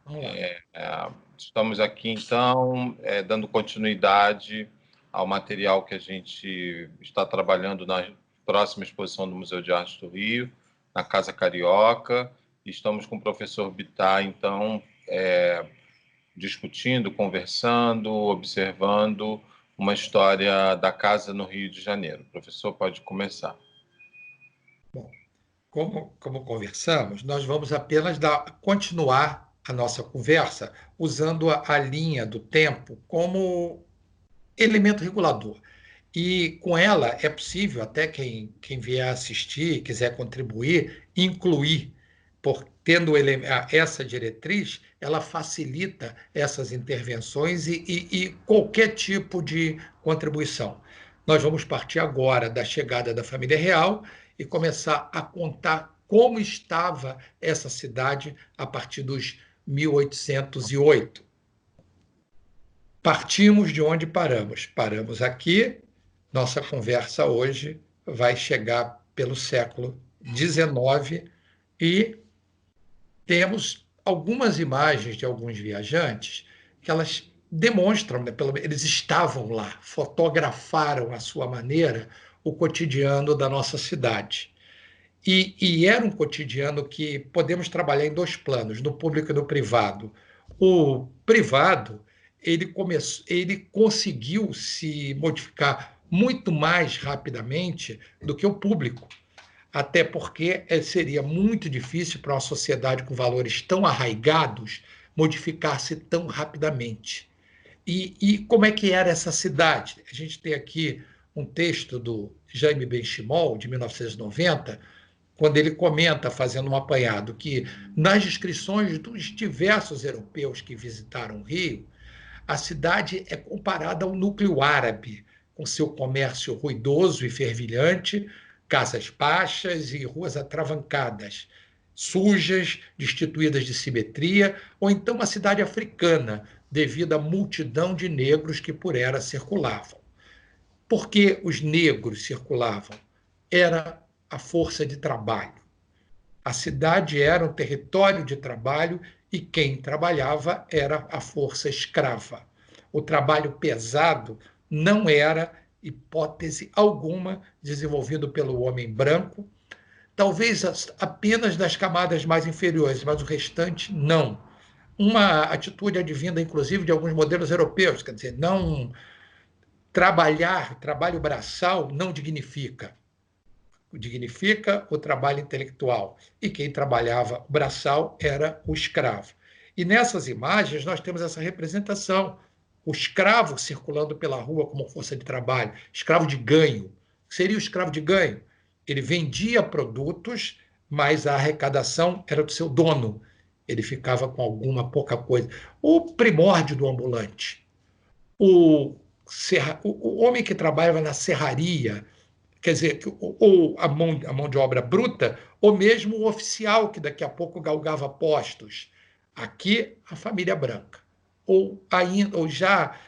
Vamos lá. Estamos aqui, então, dando continuidade ao material que a gente está trabalhando na próxima exposição do Museu de Arte do Rio, na Casa Carioca. Estamos com o professor Bittar, então, discutindo, conversando, observando uma história da casa no Rio de Janeiro. O professor pode começar. Bom, como conversamos, nós vamos apenas continuar a nossa conversa usando a linha do tempo como elemento regulador. E com ela é possível, até quem vier assistir, quiser contribuir, incluir, tendo essa diretriz, ela facilita essas intervenções e qualquer tipo de contribuição. Nós vamos partir agora da chegada da família real e começar a contar como estava essa cidade a partir dos 1808. Partimos de onde paramos. Paramos aqui. Nossa conversa hoje vai chegar pelo século XIX e temos algumas imagens de alguns viajantes que elas demonstram, né, eles estavam lá, fotografaram à sua maneira o cotidiano da nossa cidade. E era um cotidiano que podemos trabalhar em dois planos, no público e no privado. O privado, ele conseguiu se modificar muito mais rapidamente do que o público, até porque seria muito difícil para uma sociedade com valores tão arraigados modificar-se tão rapidamente. E como é que era essa cidade? A gente tem aqui um texto do Jaime Benchimol, de 1990, quando ele comenta, fazendo um apanhado, que nas descrições dos diversos europeus que visitaram o Rio, a cidade é comparada ao núcleo árabe, com seu comércio ruidoso e fervilhante, casas baixas e ruas atravancadas, sujas, destituídas de simetria, ou então uma cidade africana, devido à multidão de negros que por ela circulavam. Por que os negros circulavam? Era a força de trabalho. A cidade era um território de trabalho e quem trabalhava era a força escrava. O trabalho pesado não era, hipótese alguma, desenvolvido pelo homem branco, talvez apenas das camadas mais inferiores, mas o restante não. Uma atitude advinda, inclusive, de alguns modelos europeus, quer dizer, não trabalho braçal não dignifica o trabalho intelectual. E quem trabalhava braçal era o escravo. E nessas imagens nós temos essa representação. O escravo circulando pela rua como força de trabalho, escravo de ganho. O que seria o escravo de ganho? Ele vendia produtos, mas a arrecadação era do seu dono. Ele ficava com alguma pouca coisa. O primórdio do ambulante. O homem que trabalhava na serraria, quer dizer, ou a mão de obra bruta, ou mesmo o oficial que daqui a pouco galgava postos. Aqui, a família branca. Ou já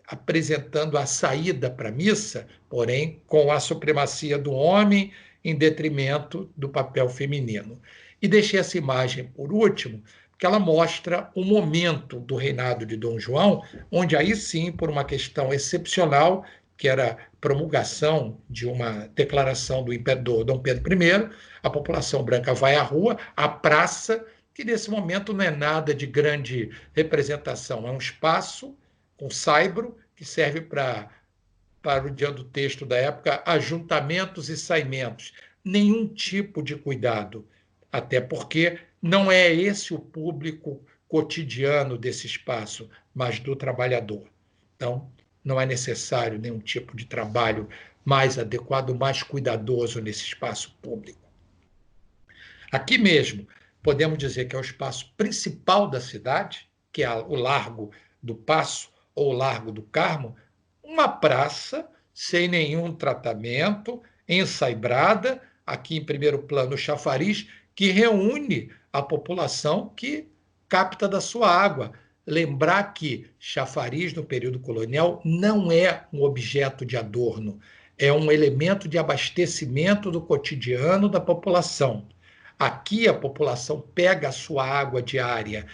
apresentando a saída para a missa, porém com a supremacia do homem em detrimento do papel feminino. E deixei essa imagem por último, porque ela mostra o momento do reinado de Dom João, onde aí sim, por uma questão excepcional, que era a promulgação de uma declaração do imperador Dom Pedro I, a população branca vai à rua, à praça, que nesse momento não é nada de grande representação, é um espaço com saibro que serve para o dia do texto da época, ajuntamentos e saimentos. Nenhum tipo de cuidado, até porque não é esse o público cotidiano desse espaço, mas do trabalhador. Então, não é necessário nenhum tipo de trabalho mais adequado, mais cuidadoso nesse espaço público. Aqui mesmo, podemos dizer que é o espaço principal da cidade, que é o Largo do Paço ou o Largo do Carmo, uma praça sem nenhum tratamento, ensaibrada, aqui em primeiro plano o chafariz, que reúne a população que capta da sua água. Lembrar que chafariz no período colonial não é um objeto de adorno, é um elemento de abastecimento do cotidiano da população. Aqui a população pega a sua água diária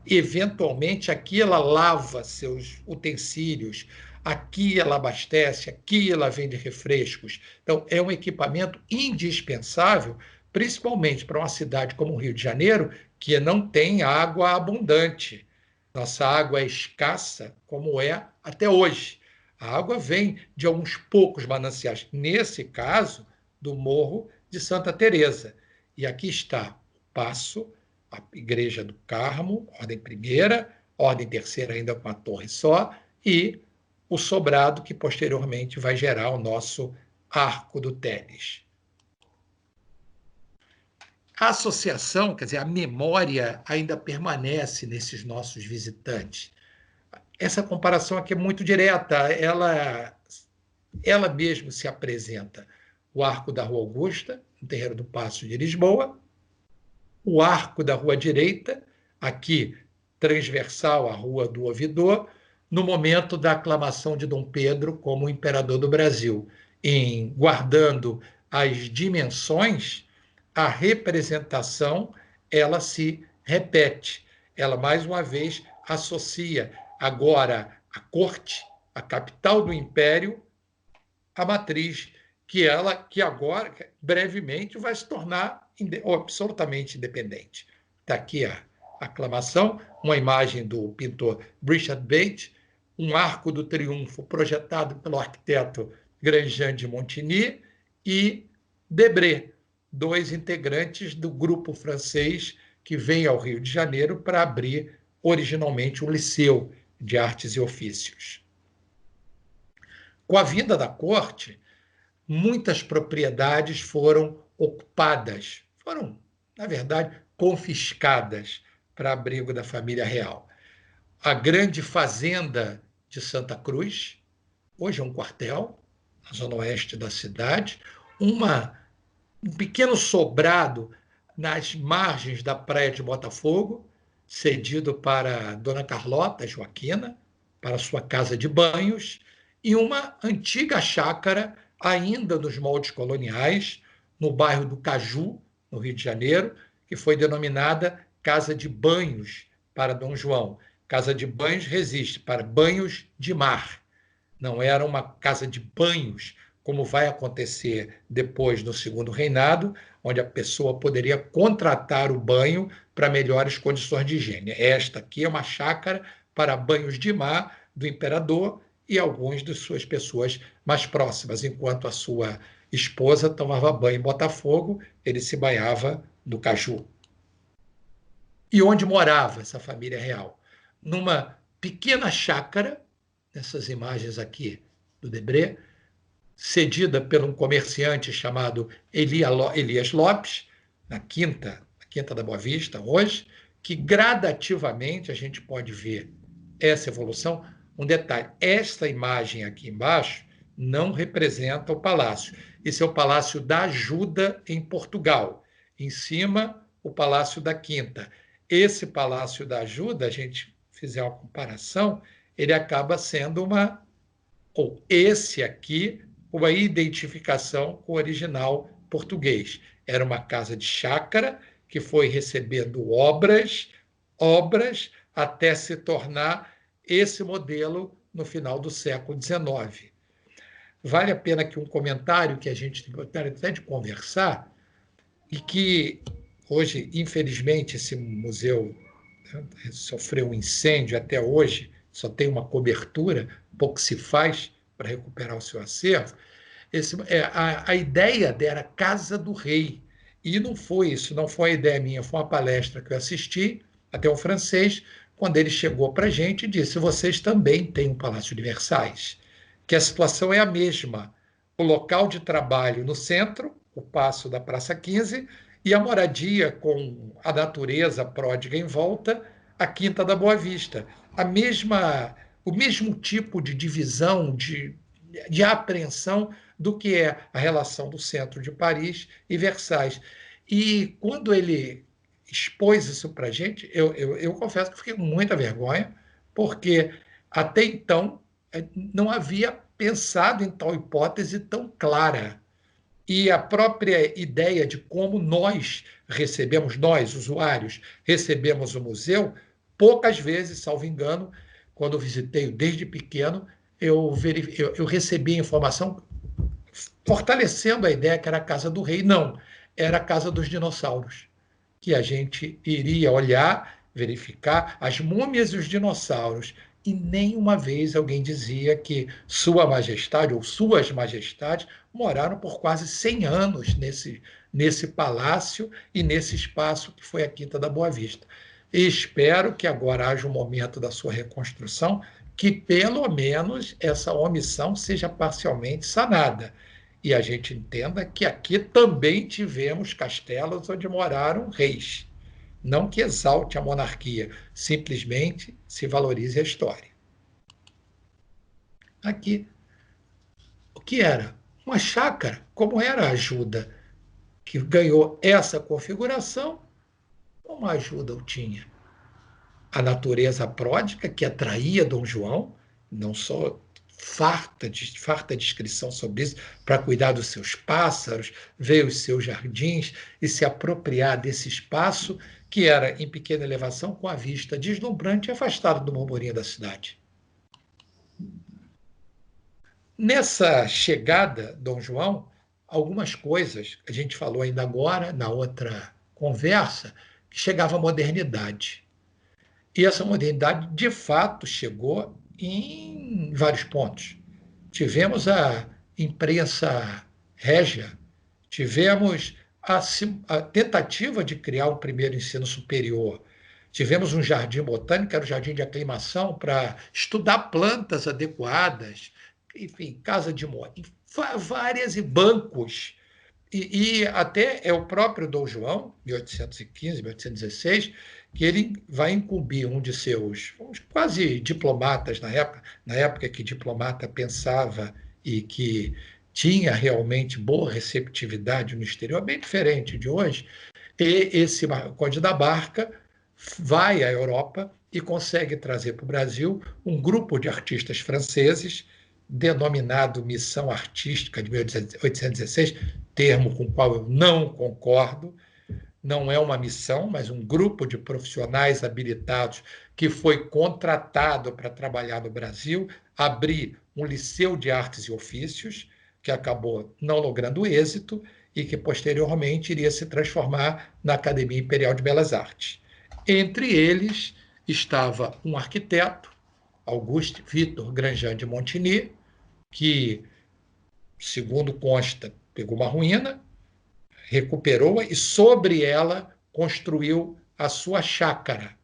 eventualmente aqui ela lava seus utensílios, aqui ela abastece, aqui ela vende refrescos. Então, é um equipamento indispensável, principalmente para uma cidade como o Rio de Janeiro, que não tem água abundante. Nossa água é escassa, como é até hoje. A água vem de alguns poucos mananciais, nesse caso, do Morro de Santa Teresa. E aqui está o Paço, a Igreja do Carmo, Ordem Primeira, Ordem Terceira ainda com a torre só, e o sobrado que posteriormente vai gerar o nosso Arco do Teles. A associação, quer dizer, a memória ainda permanece nesses nossos visitantes. Essa comparação aqui é muito direta, ela mesma se apresenta. O Arco da Rua Augusta, no Terreiro do Paço de Lisboa, o Arco da Rua Direita, aqui transversal à Rua do Ouvidor, no momento da aclamação de Dom Pedro como imperador do Brasil, guardando as dimensões, a representação ela se repete. Ela, mais uma vez, associa agora a corte, a capital do império, a matriz, que agora, brevemente, vai se tornar absolutamente independente. Está aqui a aclamação, uma imagem do pintor Richard Bates, um arco do triunfo projetado pelo arquiteto Grandjean de Montigny e Debré, dois integrantes do grupo francês que vem ao Rio de Janeiro para abrir originalmente um liceu de artes e ofícios. Com a vinda da corte, muitas propriedades foram ocupadas, foram, na verdade, confiscadas para abrigo da família real. A grande fazenda de Santa Cruz, hoje é um quartel, na zona oeste da cidade, um pequeno sobrado nas margens da praia de Botafogo, cedido para Dona Carlota Joaquina, para sua casa de banhos, e uma antiga chácara, ainda nos moldes coloniais, no bairro do Caju, no Rio de Janeiro, que foi denominada Casa de Banhos para Dom João. Casa de banhos resiste para banhos de mar. Não era uma casa de banhos, como vai acontecer depois no segundo reinado, onde a pessoa poderia contratar o banho para melhores condições de higiene. Esta aqui é uma chácara para banhos de mar do imperador e algumas de suas pessoas mais próximas. Enquanto a sua esposa tomava banho em Botafogo, ele se banhava no Caju. E onde morava essa família real? Numa pequena chácara, nessas imagens aqui do Debré, cedida por um comerciante chamado Elias Lopes, na Quinta da Boa Vista, hoje, que gradativamente a gente pode ver essa evolução. Um detalhe, esta imagem aqui embaixo não representa o palácio. Esse é o Palácio da Ajuda, em Portugal. Em cima, o Palácio da Quinta. Esse Palácio da Ajuda, a gente fizer uma comparação, ele acaba sendo esse aqui, uma identificação com o original português. Era uma casa de chácara que foi recebendo obras, até se tornar esse modelo no final do século XIX. Vale a pena aqui um comentário que a gente gostaria até de conversar, e que hoje, infelizmente, esse museu sofreu um incêndio até hoje, só tem uma cobertura, pouco se faz para recuperar o seu acervo. A ideia era Casa do Rei, e não foi isso, não foi a ideia minha, foi uma palestra que eu assisti, até um francês, quando ele chegou para a gente e disse: vocês também têm um Palácio de Versailles, que a situação é a mesma, o local de trabalho no centro, o Paço da Praça 15, e a moradia com a natureza pródiga em volta, a Quinta da Boa Vista. O mesmo tipo de divisão, de apreensão do que é a relação do centro de Paris e Versailles. E quando ele expôs isso para a gente, eu confesso que fiquei com muita vergonha, porque até então não havia pensado em tal hipótese tão clara. E a própria ideia de como nós, usuários, recebemos o museu, poucas vezes, salvo engano, quando eu visitei desde pequeno, eu recebi a informação fortalecendo a ideia que era a casa do rei. Não, era a casa dos dinossauros, que a gente iria olhar, verificar as múmias e os dinossauros. E nenhuma vez alguém dizia que Sua Majestade ou Suas Majestades moraram por quase 100 anos nesse palácio e nesse espaço que foi a Quinta da Boa Vista. E espero que agora haja um momento da sua reconstrução que, pelo menos, essa omissão seja parcialmente sanada. E a gente entenda que aqui também tivemos castelos onde moraram reis. Não que exalte a monarquia, simplesmente se valorize a história. Aqui, o que era? Uma chácara. Como era a ajuda que ganhou essa configuração? Uma ajuda eu tinha. A natureza pródica que atraía Dom João, não só farta descrição sobre isso, para cuidar dos seus pássaros, ver os seus jardins e se apropriar desse espaço que era em pequena elevação, com a vista deslumbrante e afastado do murmurinho da cidade. Nessa chegada, Dom João, algumas coisas, a gente falou ainda agora, na outra conversa, que chegava a modernidade. E essa modernidade, de fato, chegou em vários pontos. Tivemos a imprensa régia, tivemos a tentativa de criar um primeiro ensino superior, tivemos um jardim botânico, era o jardim de aclimação, para estudar plantas adequadas, enfim, casa de várias e bancos. E até é o próprio Dom João, 1815, 1816, que ele vai incumbir um de seus quase diplomatas na época que diplomata pensava e que tinha realmente boa receptividade no exterior, bem diferente de hoje, e esse Conde da Barca vai à Europa e consegue trazer para o Brasil um grupo de artistas franceses, denominado Missão Artística de 1816, termo com o qual eu não concordo. Não é uma missão, mas um grupo de profissionais habilitados que foi contratado para trabalhar no Brasil, abrir um liceu de artes e ofícios, que acabou não logrando êxito e que posteriormente iria se transformar na Academia Imperial de Belas Artes. Entre eles estava um arquiteto, Auguste Victor Grandjean de Montigny, que, segundo consta, pegou uma ruína, recuperou-a e sobre ela construiu a sua chácara,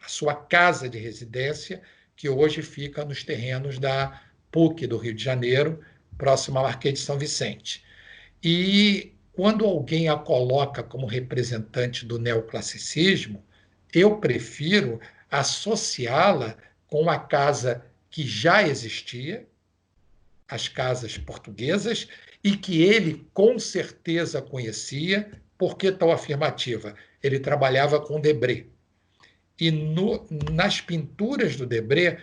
a sua casa de residência, que hoje fica nos terrenos da PUC do Rio de Janeiro, próximo ao Marquês de São Vicente. E quando alguém a coloca como representante do neoclassicismo, eu prefiro associá-la com a casa que já existia, as casas portuguesas, e que ele com certeza conhecia. Por que tal afirmativa? Ele trabalhava com Debré. E nas pinturas do Debré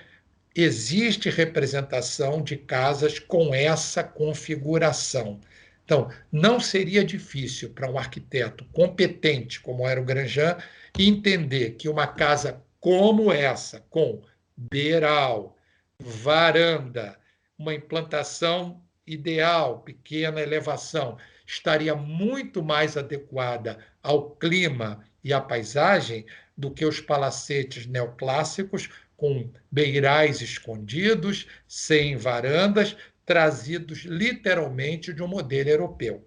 existe representação de casas com essa configuração. Então, não seria difícil para um arquiteto competente, como era o Grandjean, entender que uma casa como essa, com beiral, varanda, uma implantação ideal, pequena elevação, estaria muito mais adequada ao clima e à paisagem do que os palacetes neoclássicos com beirais escondidos, sem varandas, trazidos literalmente de um modelo europeu.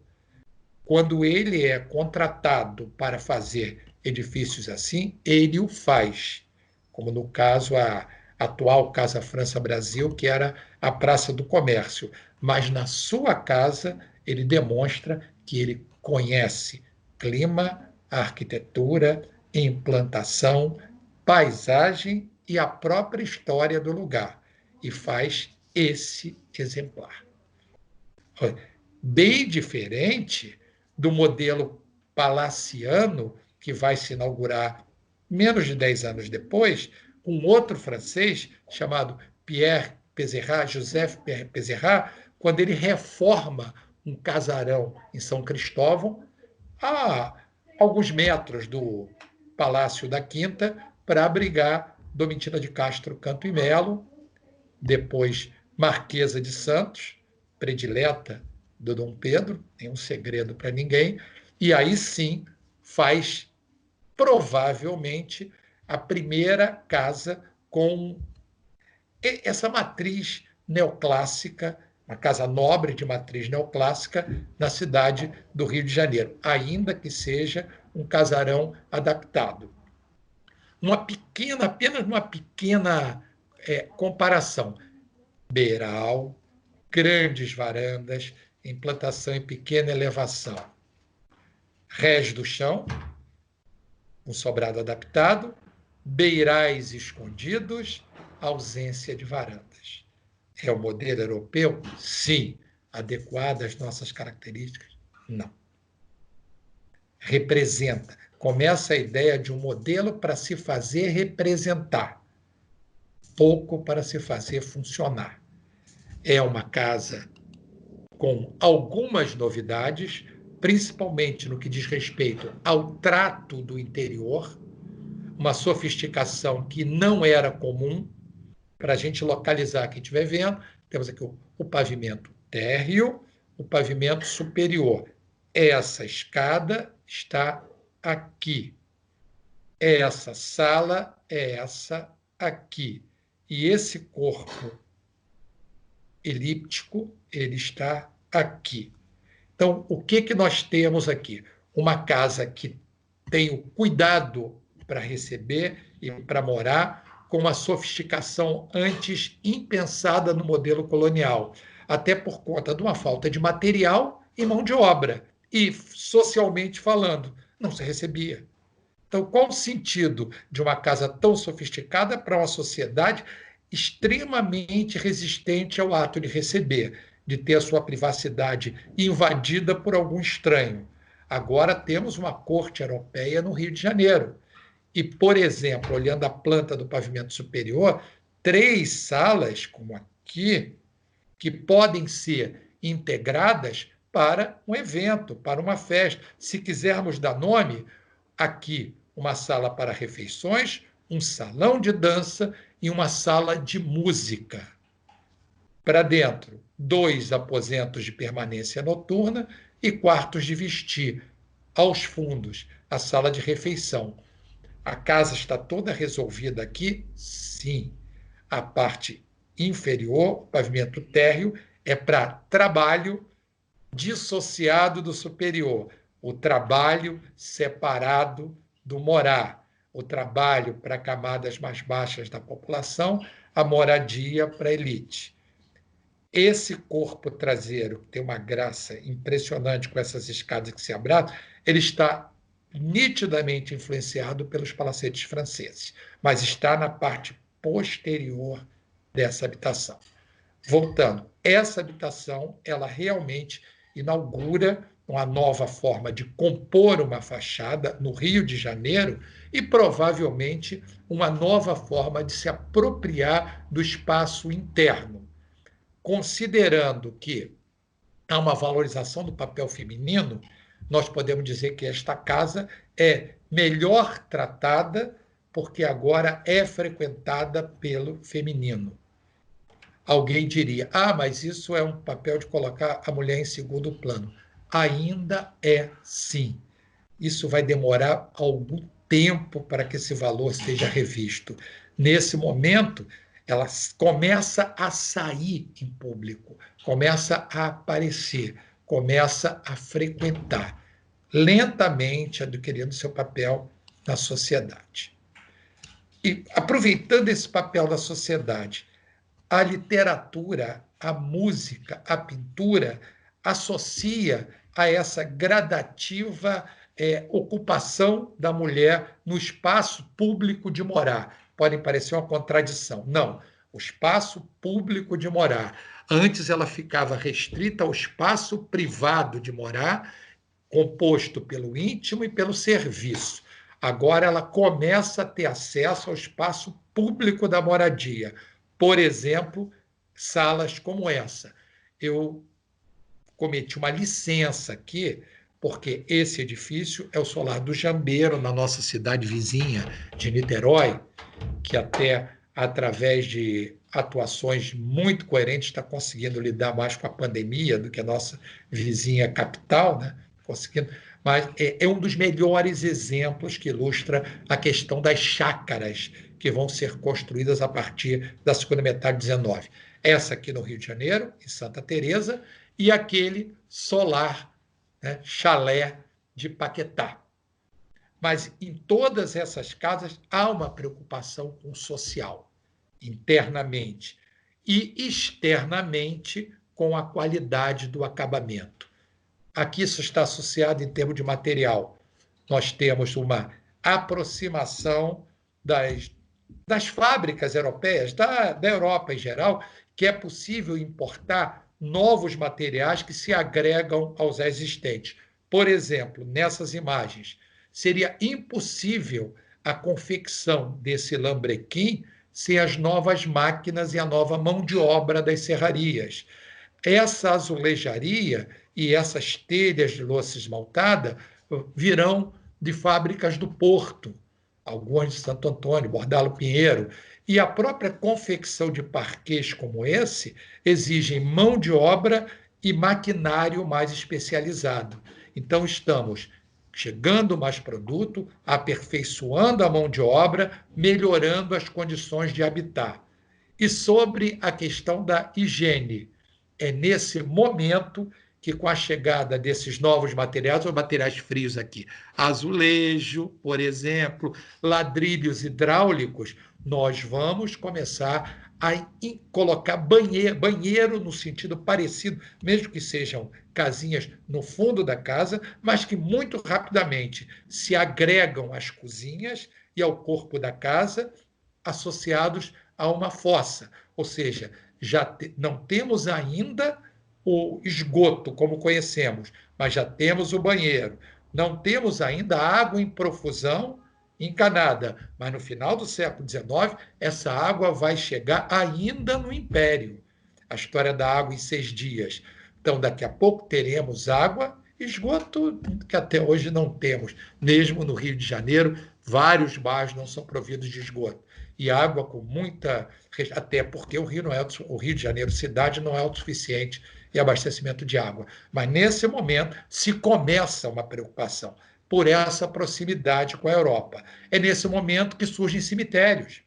Quando ele é contratado para fazer edifícios assim, ele o faz, como no caso a atual Casa França Brasil, que era a Praça do Comércio. Mas na sua casa ele demonstra que ele conhece clima, arquitetura, implantação, paisagem e a própria história do lugar, e faz esse exemplar. Bem diferente do modelo palaciano que vai se inaugurar menos de 10 anos depois, um outro francês chamado Pierre Pézerat, Joseph Pierre Pézerat, quando ele reforma um casarão em São Cristóvão, a alguns metros do Palácio da Quinta, para abrigar Domitila de Castro Canto e Melo, depois Marquesa de Santos, predileta do Dom Pedro, nenhum segredo para ninguém, e aí sim faz provavelmente a primeira casa com essa matriz neoclássica, uma casa nobre de matriz neoclássica na cidade do Rio de Janeiro, ainda que seja um casarão adaptado. Apenas uma pequena comparação. Beiral, grandes varandas, implantação em pequena elevação. Rés do chão, um sobrado adaptado, beirais escondidos, ausência de varandas. É o modelo europeu? Sim. Adequado às nossas características? Não. Representa. Começa a ideia de um modelo para se fazer representar, pouco para se fazer funcionar. É uma casa com algumas novidades, principalmente no que diz respeito ao trato do interior, uma sofisticação que não era comum. Para a gente localizar, quem estiver vendo, temos aqui o pavimento térreo, o pavimento superior. Essa escada está aqui. Essa sala é essa aqui. E esse corpo elíptico, ele está aqui. Então, o que nós temos aqui? Uma casa que tem o cuidado para receber e para morar, com uma sofisticação antes impensada no modelo colonial, até por conta de uma falta de material e mão de obra. E, socialmente falando, não se recebia. Então, qual o sentido de uma casa tão sofisticada para uma sociedade extremamente resistente ao ato de receber, de ter a sua privacidade invadida por algum estranho? Agora temos uma corte europeia no Rio de Janeiro. E, por exemplo, olhando a planta do pavimento superior, 3 salas, como aqui, que podem ser integradas para um evento, para uma festa. Se quisermos dar nome, aqui uma sala para refeições, um salão de dança e uma sala de música. Para dentro, 2 aposentos de permanência noturna e quartos de vestir. Aos fundos, a sala de refeição. A casa está toda resolvida aqui? Sim. A parte inferior, o pavimento térreo, é para trabalho dissociado do superior. O trabalho separado do morar. O trabalho para camadas mais baixas da população, a moradia para a elite. Esse corpo traseiro, que tem uma graça impressionante com essas escadas que se abraçam, ele está nitidamente influenciado pelos palacetes franceses, mas está na parte posterior dessa habitação. Voltando, essa habitação, ela realmente inaugura uma nova forma de compor uma fachada no Rio de Janeiro e, provavelmente, uma nova forma de se apropriar do espaço interno, considerando que há uma valorização do papel feminino. Nós podemos dizer que esta casa é melhor tratada porque agora é frequentada pelo feminino. Alguém diria, mas isso é um papel de colocar a mulher em segundo plano. Ainda é sim. Isso vai demorar algum tempo para que esse valor seja revisto. Nesse momento, ela começa a sair em público, começa a aparecer, começa a frequentar, lentamente adquirindo seu papel na sociedade. E, aproveitando esse papel da sociedade, a literatura, a música, a pintura associa a essa gradativa ocupação da mulher no espaço público de morar. Pode parecer uma contradição. Não, o espaço público de morar. Antes ela ficava restrita ao espaço privado de morar, composto pelo íntimo e pelo serviço. Agora ela começa a ter acesso ao espaço público da moradia. Por exemplo, salas como essa. Eu cometi uma licença aqui, porque esse edifício é o solar do Jambeiro, na nossa cidade vizinha de Niterói, que até através de atuações muito coerentes está conseguindo lidar mais com a pandemia do que a nossa vizinha capital, né? Conseguindo, mas é um dos melhores exemplos que ilustra a questão das chácaras que vão ser construídas a partir da segunda metade de 19. Essa aqui no Rio de Janeiro, em Santa Teresa, e aquele solar, né, chalé de Paquetá. Mas em todas essas casas há uma preocupação com o social, internamente, e externamente com a qualidade do acabamento. Aqui isso está associado em termos de material. Nós temos uma aproximação das fábricas europeias, da Europa em geral, que é possível importar novos materiais que se agregam aos existentes. Por exemplo, nessas imagens, seria impossível a confecção desse lambrequim sem as novas máquinas e a nova mão de obra das serrarias. Essa azulejaria e essas telhas de louça esmaltada virão de fábricas do Porto, algumas de Santo Antônio, Bordalo Pinheiro, e a própria confecção de parquês como esse exigem mão de obra e maquinário mais especializado. Então, estamos chegando mais produto, aperfeiçoando a mão de obra, melhorando as condições de habitar. E sobre a questão da higiene, é nesse momento que, com a chegada desses novos materiais, os materiais frios aqui, azulejo, por exemplo, ladrilhos hidráulicos, nós vamos começar a colocar banheiro no sentido parecido, mesmo que sejam casinhas no fundo da casa, mas que muito rapidamente se agregam às cozinhas e ao corpo da casa, associados a uma fossa. Ou seja, não temos ainda o esgoto como conhecemos, mas já temos o banheiro. Não temos ainda água em profusão encanada, mas no final do século XIX, essa água vai chegar ainda no Império. A história da água em 6 dias. Então, daqui a pouco teremos água, esgoto que até hoje não temos. Mesmo no Rio de Janeiro, vários bairros não são providos de esgoto. E água com muita... Até porque o Rio de Janeiro, cidade, não é autossuficiente em abastecimento de água. Mas, nesse momento, se começa uma preocupação por essa proximidade com a Europa. É nesse momento que surgem cemitérios.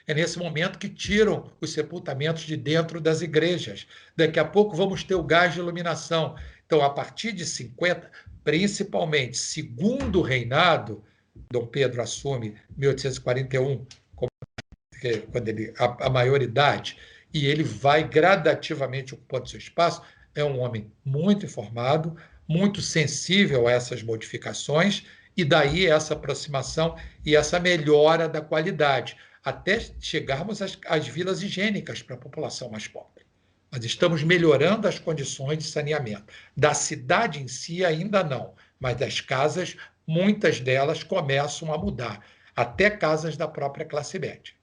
É nesse momento que tiram os sepultamentos de dentro das igrejas. Daqui a pouco vamos ter o gás de iluminação. Então, a partir de 50, principalmente segundo reinado, Dom Pedro assume 1841, quando a maioridade, e ele vai gradativamente ocupando seu espaço. É um homem muito informado, muito sensível a essas modificações, e daí essa aproximação e essa melhora da qualidade, até chegarmos às vilas higiênicas para a população mais pobre. Nós estamos melhorando as condições de saneamento. Da cidade em si ainda não, mas das casas, muitas delas começam a mudar, até casas da própria classe média.